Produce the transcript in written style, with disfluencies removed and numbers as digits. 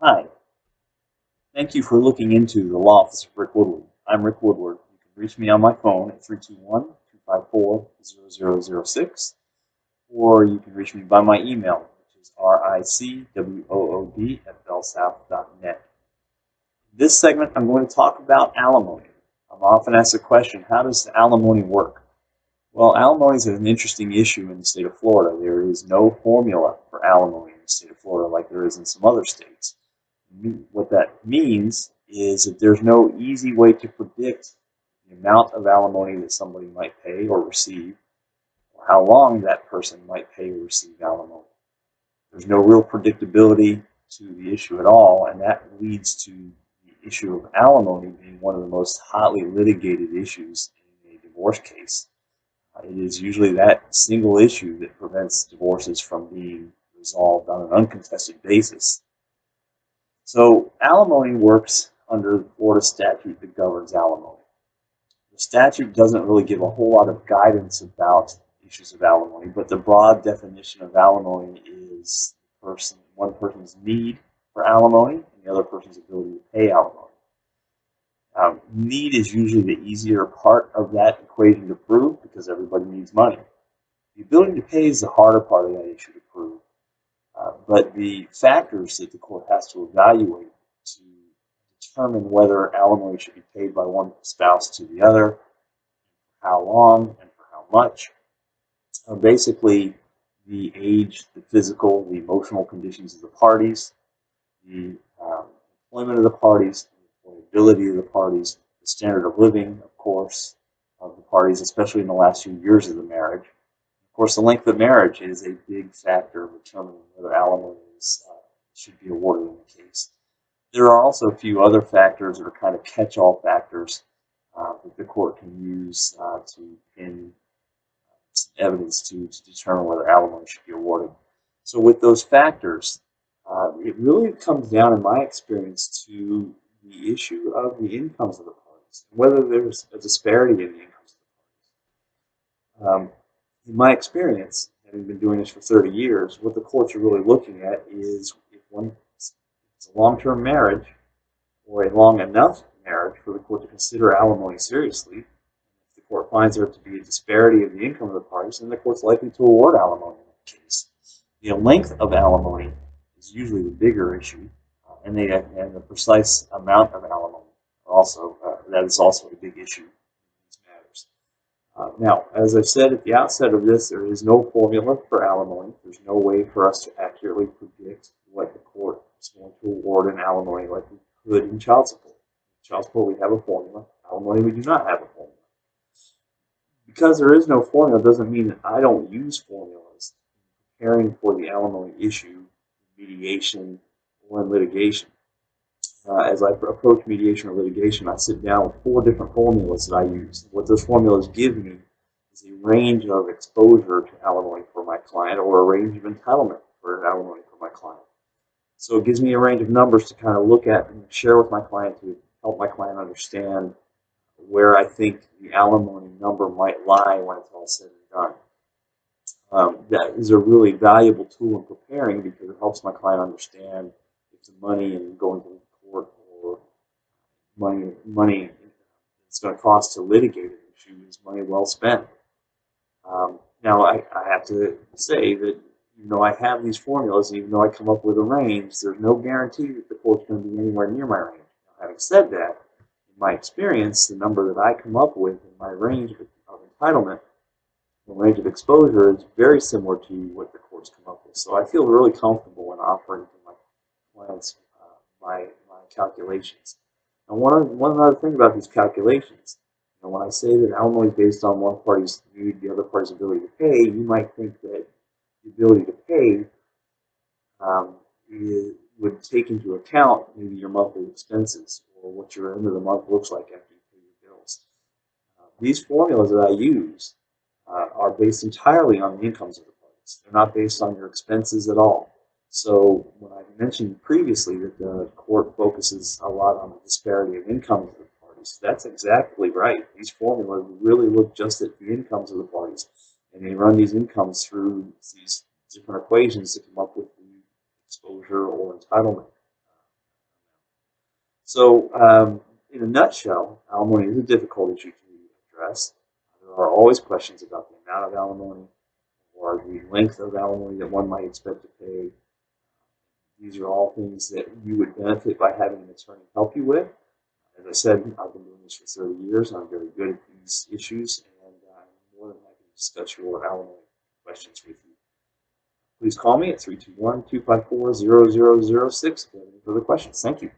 Hi, thank you for looking into the law office of Rick Woodward. I'm Rick Woodward. You can reach me on my phone at 321-254-0006, or you can reach me by my email, which is ricwood@bellsouth.net. In this segment, I'm going to talk about alimony. I'm often asked the question, how does alimony work? Well, alimony is an interesting issue in the state of Florida. There is no formula for alimony in the state of Florida like there is in some other states. What that means is that there's no easy way to predict the amount of alimony that somebody might pay or receive, or how long that person might pay or receive alimony. There's no real predictability to the issue at all, and that leads to the issue of alimony being one of the most hotly litigated issues in a divorce case. It is usually that single issue that prevents divorces from being resolved on an uncontested basis. So alimony works under the Florida statute that governs alimony. The statute doesn't really give a whole lot of guidance about issues of alimony, but the broad definition of alimony is one person's need for alimony and the other person's ability to pay alimony. Need is usually the easier part of that equation to prove because everybody needs money. The ability to pay is the harder part of that issue to prove. But the factors that the court has to evaluate to determine whether alimony should be paid by one spouse to the other, for how long and for how much, are basically the age, the physical, the emotional conditions of the parties, the employment of the parties, the employability of the parties, the standard of living, of course, of the parties, especially in the last few years of the marriage. Of course, the length of marriage is a big factor in determining whether alimony should be awarded in the case. There are also a few other factors that are kind of catch-all factors that the court can use to pin some evidence to determine whether alimony should be awarded. So with those factors, it really comes down, in my experience, to the issue of the incomes of the parties, and whether there's a disparity in the incomes of the parties. In my experience, having been doing this for 30 years, what the courts are really looking at is if it's a long-term marriage or a long enough marriage for the court to consider alimony seriously. If the court finds there to be a disparity of the income of the parties, then the court's likely to award alimony in that case. The length of alimony is usually the bigger issue, and the precise amount of alimony also that is also a big issue. Now, as I said at the outset of this, there is no formula for alimony. There's no way for us to accurately predict what the court is going to award in alimony like we could in child support. In child support, we have a formula. Alimony, we do not have a formula. Because there is no formula doesn't mean that I don't use formulas in preparing for the alimony issue, mediation, or in litigation. As I approach mediation or litigation, I sit down with 4 different formulas that I use. What those formulas give me is a range of exposure to alimony for my client or a range of entitlement for alimony for my client. So it gives me a range of numbers to kind of look at and share with my client to help my client understand where I think the alimony number might lie when it's all said and done. That is a really valuable tool in preparing because it helps my client understand if the money and going to court or money it's going to cost to litigate an issue is money well spent. Now, I have to say that I have these formulas, and even though I come up with a range, there's no guarantee that the court's going to be anywhere near my range. Now, having said that, in my experience, the number that I come up with in my range of entitlement, the range of exposure, is very similar to what the courts come up with. So I feel really comfortable in offering to my clients my calculations. And one other thing about these calculations, when I say that alimony is based on one party's need, the other party's ability to pay, you might think that the ability to pay would take into account maybe your monthly expenses or what your end of the month looks like after you pay your bills. These formulas that I use are based entirely on the incomes of the parties. They're not based on your expenses at all. So when I mentioned previously that the court focuses a lot on the disparity of incomes of the parties, that's exactly right. These formulas really look just at the incomes of the parties, and they run these incomes through these different equations to come up with the exposure or entitlement So, in a nutshell, alimony is a difficult issue to address. There are always questions about the amount of alimony or the length of alimony that one might expect to pay. These are all things that you would benefit by having an attorney help you with. As I said, I've been doing this for 30 years. I'm very good at these issues, and I'm more than happy to discuss your alimony questions with you. Please call me at 321-254-0006 if you have any further questions. Thank you.